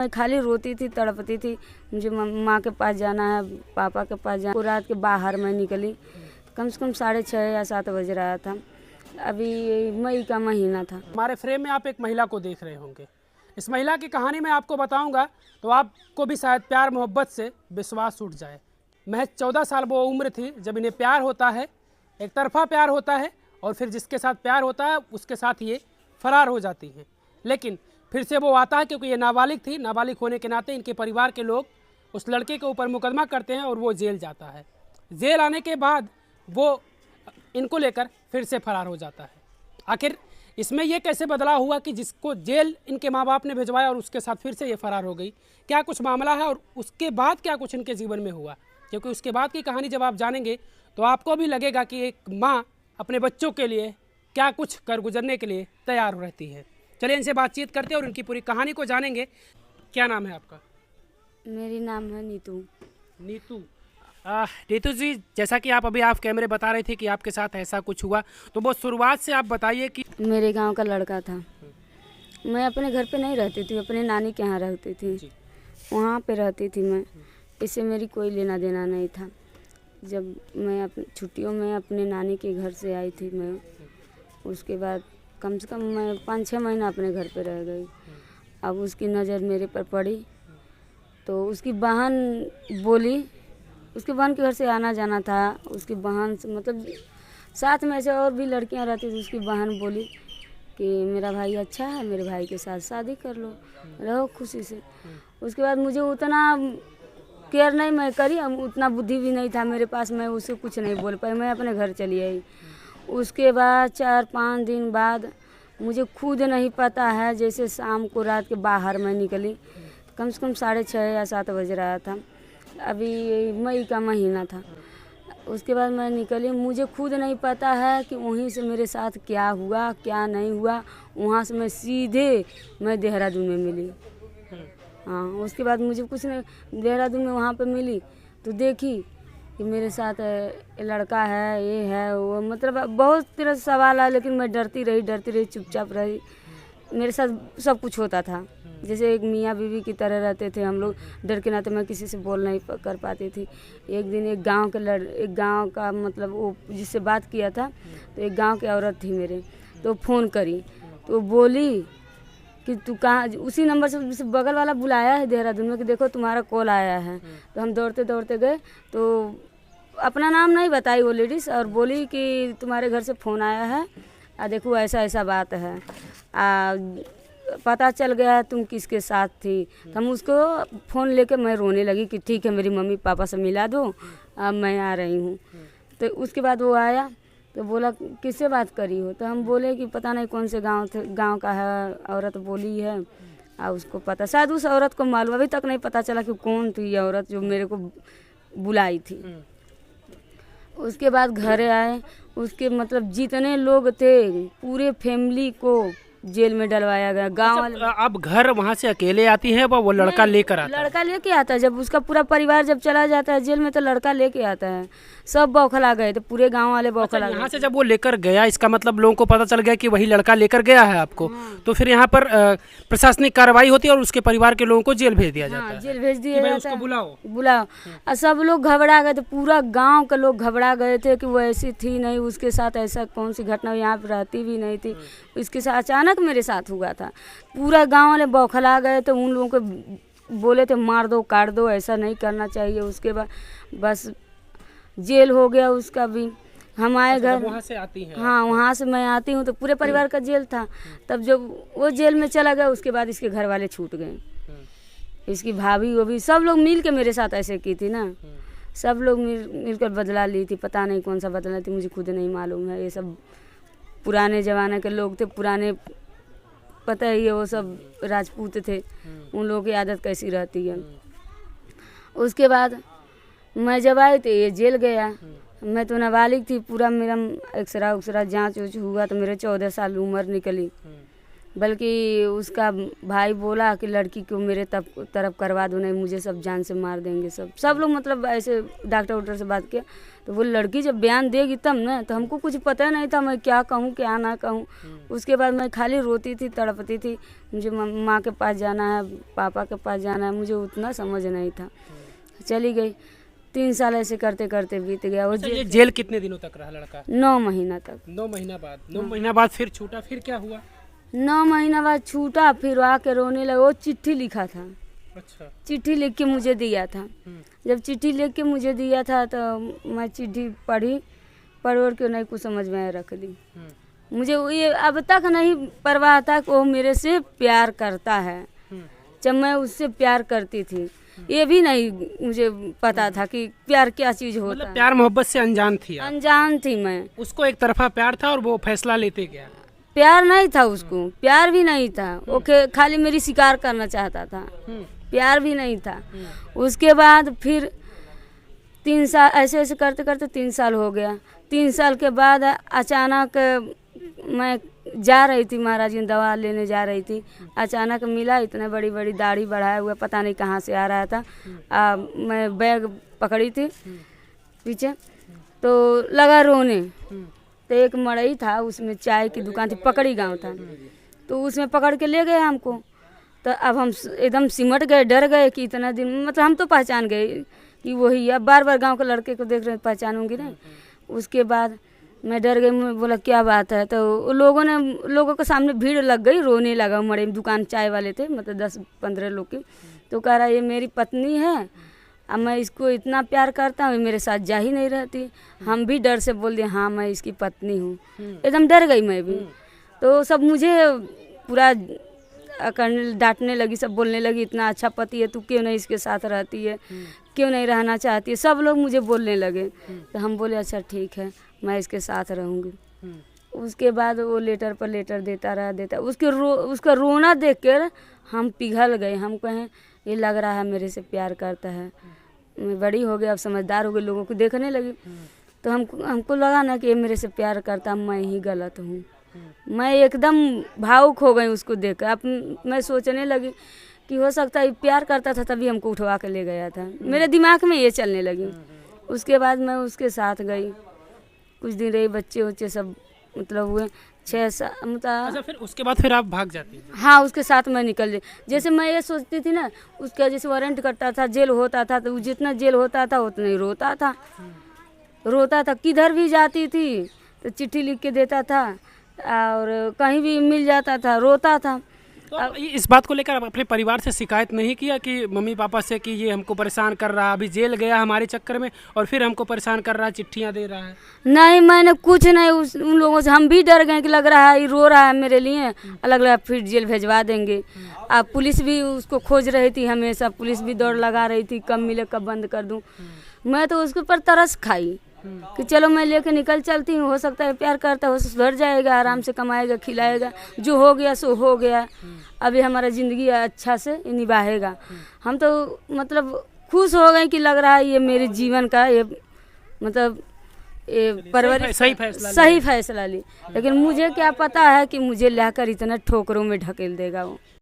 मैं खाली रोती थी, तड़पती थी, मुझे माँ के पास जाना है, पापा के पास जाना। रात के बाहर मैं निकली, कम से कम 6:30 या 7 बज रहा था। अभी मई का महीना था। हमारे फ्रेम में आप एक महिला को देख रहे होंगे। इस महिला की कहानी मैं आपको बताऊंगा तो आपको भी शायद प्यार मोहब्बत से विश्वास उठ जाए। महज 14 साल वो उम्र थी जब इन्हें प्यार होता है, एक तरफा प्यार होता है, और फिर जिसके साथ प्यार होता है उसके साथ ये फरार हो जाती हैं। लेकिन फिर से वो आता है क्योंकि ये नाबालिग थी। नाबालिग होने के नाते इनके परिवार के लोग उस लड़के के ऊपर मुकदमा करते हैं और वो जेल जाता है। जेल आने के बाद वो इनको लेकर फिर से फरार हो जाता है। आखिर इसमें यह कैसे बदलाव हुआ कि जिसको जेल इनके माँ बाप ने भिजवाया और उसके साथ फिर से ये फरार हो गई? क्या कुछ मामला है और उसके बाद क्या कुछ इनके जीवन में हुआ? क्योंकि उसके बाद की कहानी जब आप जानेंगे तो आपको भी लगेगा कि एक माँ अपने बच्चों के लिए क्या कुछ कर गुजरने के लिए तैयार रहती है। चलिए इनसे बातचीत करते हैं और उनकी पूरी कहानी को जानेंगे। क्या नाम है आपका? मेरी नाम है नीतू। नीतू। नीतू जी, जैसा कि आप अभी कैमरे बता रहे थे कि आपके साथ ऐसा कुछ हुआ, तो वो शुरुआत से आप बताइए कि मेरे गांव का लड़का था। मैं अपने घर पे नहीं रहती थी, अपने नानी के यहाँ रहती थी, वहाँ पे रहती थी मैं। इससे मेरी कोई लेना देना नहीं था। जब मैं छुट्टियों में अपने नानी के घर से आई थी मैं, उसके बाद कम से कम मैं 5-6 महीना अपने घर पे रह गई। अब उसकी नज़र मेरे पर पड़ी तो उसकी बहन बोली, उसकी बहन के घर से आना जाना था। उसकी बहन से मतलब साथ में ऐसे और भी लड़कियां रहती थी। उसकी बहन बोली कि मेरा भाई अच्छा है, मेरे भाई के साथ शादी कर लो, रहो खुशी से। उसके बाद मुझे उतना केयर नहीं मैं करी, उतना बुद्धि भी नहीं था मेरे पास, मैं उससे कुछ नहीं बोल पाई, मैं अपने घर चली आई। उसके बाद 4-5 दिन बाद मुझे खुद नहीं पता है, जैसे शाम को रात के बाहर मैं निकली, कम से कम 6:30 या 7 बज रहा था। अभी मई का महीना था। उसके बाद मैं निकली, मुझे खुद नहीं पता है कि वहीं से मेरे साथ क्या हुआ क्या नहीं हुआ। वहाँ से मैं सीधे देहरादून में मिली। हाँ, उसके बाद मुझे कुछ नहीं, देहरादून में वहाँ पे मिली तो देखी कि मेरे साथ लड़का है, ये है वो, मतलब बहुत तरह से सवाल आया, लेकिन मैं डरती रही, चुपचाप रही। मेरे साथ सब कुछ होता था, जैसे एक मियाँ बीवी की तरह रहते थे हम लोग। डर के नाते मैं किसी से बोल नहीं कर पाती थी। एक दिन एक गांव का मतलब वो जिससे बात किया था, तो एक गांव की औरत थी मेरे, तो फ़ोन करी तो बोली कि तू कहाँ, उसी नंबर से बगल वाला बुलाया है देहरादून में कि देखो तुम्हारा कॉल आया है। तो हम दौड़ते दौड़ते गए तो अपना नाम नहीं बताई वो लेडीज़, और बोली कि तुम्हारे घर से फ़ोन आया है, देखो ऐसा ऐसा बात है, पता चल गया है तुम किसके साथ थी। तो हम उसको फ़ोन लेके मैं रोने लगी कि ठीक है मेरी मम्मी पापा से मिला दो, अब मैं आ रही हूँ। तो उसके बाद वो आया तो बोला किससे बात करी हो? तो हम बोले कि पता नहीं कौन से गांव का है, औरत बोली है। उसको पता, शायद उस औरत को मालूम, अभी तक नहीं पता चला कि कौन थी ये औरत जो मेरे को बुलाई थी। उसके बाद घर आए, उसके मतलब जितने लोग थे पूरे फैमिली को जेल में डलवाया गया। गांव वाले अब घर वहाँ से अकेले आती है वो लड़का लेकर आता है? लड़का लेके आता है। जब उसका पूरा परिवार जब चला जाता है जेल में तो लड़का लेके आता है। सब बौखला गए थे, पूरे गांव वाले बौखला गए। यहाँ से जब वो लेकर गया, इसका मतलब लोगों को पता चल गया कि वही लड़का लेकर गया है आपको। तो फिर यहाँ पर प्रशासनिक कार्रवाई होती है और उसके परिवार के लोगों को जेल भेज दिया जाता है। जेल भेज दिया जाता है, बुलाओ। और सब लोग घबरा गए थे, पूरा गांव के लोग घबरा गए थे कि वो ऐसी थी नहीं, उसके साथ ऐसा कौन सी घटना, यहाँ पर रहती भी नहीं थी, इसके साथ अचानक मेरे साथ हुआ था। पूरा गांव वाले बौखला गए थे, उन लोगों को बोले थे मार दो काट दो, ऐसा नहीं करना चाहिए। उसके बाद बस जेल हो गया उसका भी। हम आए घर, वहाँ से आती हैं? हाँ, वहाँ से मैं आती हूँ तो पूरे परिवार का जेल था। तब जब वो जेल में चला गया उसके बाद इसके घर वाले छूट गए। इसकी भाभी वो भी सब लोग मिल के मेरे साथ ऐसे की थी ना, सब लोग मिलकर बदला ली थी। पता नहीं कौन सा बदला थी, मुझे खुद नहीं मालूम है। ये सब पुराने ज़माने के लोग थे, पुराने, पता ही है वो सब राजपूत थे, उन लोगों की आदत कैसी रहती है। उसके बाद मैं जब आई तो ये जेल गया। मैं तो नाबालिग थी, पूरा मेरा एक्सरा उक्सरा जाँच उच हुआ तो मेरे 14 साल उम्र निकली। बल्कि उसका भाई बोला कि लड़की को मेरे तरफ करवा दो, नहीं मुझे सब जान से मार देंगे। सब लोग मतलब ऐसे डॉक्टर वॉक्टर से बात किया, तो वो लड़की जब बयान देगी तब ना, तो हमको कुछ पता नहीं था मैं क्या कहूँ क्या ना कहूँ। उसके बाद मैं खाली रोती थी, तड़पती थी, मुझे माँ के पास जाना है, पापा के पास जाना है, मुझे उतना समझ नहीं था। चली गई, 3 साल ऐसे करते करते बीत गया। और ये जेल कितने दिनों तक रहा लड़का? 9 महीना तक। 9 महीना बाद? 9 महीना बाद फिर छूटा, फिर क्या हुआ? 9 महीना बाद छूटा, फिर आके रोने लगा। वो चिट्ठी लिखा था। अच्छा। चिट्ठी लिख के मुझे दिया था। जब चिट्ठी लिख के मुझे दिया था तो मैं चिट्ठी पढ़ के नहीं कुछ समझ में रख दी। मुझे ये अब तक नहीं परवाह था कि वो मेरे से प्यार करता है। जब मैं उससे प्यार करती थी, ये भी नहीं मुझे पता था कि प्यार क्या चीज होता मतलब है। प्यार मोहब्बत से अनजान थी आप? अनजान थी मैं। उसको एक तरफा प्यार था और वो फैसला लेते गया? प्यार नहीं था उसको, प्यार भी नहीं था। वो खाली मेरी शिकार करना चाहता था, प्यार भी नहीं था। उसके बाद फिर 3 साल ऐसे ऐसे करते करते 3 साल हो गया। 3 साल के बाद अचानक मैं जा रही थी महाराज की दवा लेने जा रही थी, अचानक मिला इतने बड़ी बड़ी दाढ़ी बढ़ाया हुआ, पता नहीं कहाँ से आ रहा था। मैं बैग पकड़ी थी पीछे, तो लगा रोने। तो एक मड़ई था, उसमें चाय की दुकान थी, पकड़ी गांव था, तो उसमें पकड़ के ले गए हमको। तो अब हम एकदम सिमट गए, डर गए कि इतना दिन, मतलब हम तो पहचान गए कि वही। अब बार बार गांव के लड़के को देख रहे पहचानूंगी नहीं। उसके बाद मैं डर गई, मैं बोला क्या बात है। तो लोगों के सामने भीड़ लग गई, रोने लगा। मड़े में दुकान चाय वाले थे, मतलब 10-15 लोग की। तो कह रहा ये मेरी पत्नी है, अब मैं इसको इतना प्यार करता हूँ, मेरे साथ जा ही नहीं रहती। हम भी डर से बोल दिए हाँ मैं इसकी पत्नी हूँ। एकदम डर गई मैं भी। तो सब मुझे पूरा डांटने लगी, सब बोलने लगी इतना अच्छा पति है, तू क्यों नहीं इसके साथ रहती है, क्यों नहीं रहना चाहती है। सब लोग मुझे बोलने लगे। तो हम बोले अच्छा ठीक है, मैं इसके साथ रहूँगी। उसके बाद वो लेटर पर लेटर देता रहा। उसका रोना देख कर हम पिघल गए। हम कहें ये लग रहा है मेरे से प्यार करता है। मैं बड़ी हो गई, अब समझदार हो गई, लोगों को देखने लगी। तो हमको लगा ना कि ये मेरे से प्यार करता, मैं ही गलत हूँ। मैं एकदम भावुक हो गई उसको देखकर। अब मैं सोचने लगी कि हो सकता है प्यार करता था तभी हमको उठवा के ले गया था। मेरे दिमाग में ये चलने लगी। उसके बाद मैं उसके साथ गई, कुछ दिन रही, बच्चे सब मतलब हुए 6 साल मतलब। अच्छा, फिर उसके बाद फिर आप भाग जाती हैं? हाँ, उसके साथ मैं निकल गई। जैसे मैं ये सोचती थी ना, उसका जैसे वारंट कटता था, जेल होता था, तो जितना जेल होता था उतना ही रोता था। किधर भी जाती थी तो चिट्ठी लिख के देता था, और कहीं भी मिल जाता था रोता था। तो इस बात को लेकर आप अपने परिवार से शिकायत नहीं किया कि मम्मी पापा से कि ये हमको परेशान कर रहा है, अभी जेल गया हमारे चक्कर में और फिर हमको परेशान कर रहा है, चिट्ठियाँ दे रहा है? नहीं, मैंने कुछ नहीं। उन लोगों से हम भी डर गए कि लग रहा है ये रो रहा है मेरे लिए, अलग अलग फिर जेल भेजवा देंगे। अब पुलिस भी उसको खोज रही थी हमेशा, पुलिस भी दौड़ लगा रही थी कब मिले कब बंद कर दूँ। मैं तो उसके ऊपर तरस खाई कि चलो मैं लेके निकल चलती हूँ, हो सकता है प्यार करता है, सुधर जाएगा, आराम से कमाएगा, खिलाएगा, जो हो गया सो हो गया। अभी हमारा ज़िंदगी अच्छा से निभाएगा। हम तो मतलब खुश हो गए कि लग रहा है ये मेरे जीवन का ये मतलब ये परवरिश सही फैसला ली। लेकिन मुझे क्या पता है कि मुझे लाकर इतना ठोकरों में ढकेल देगा वो।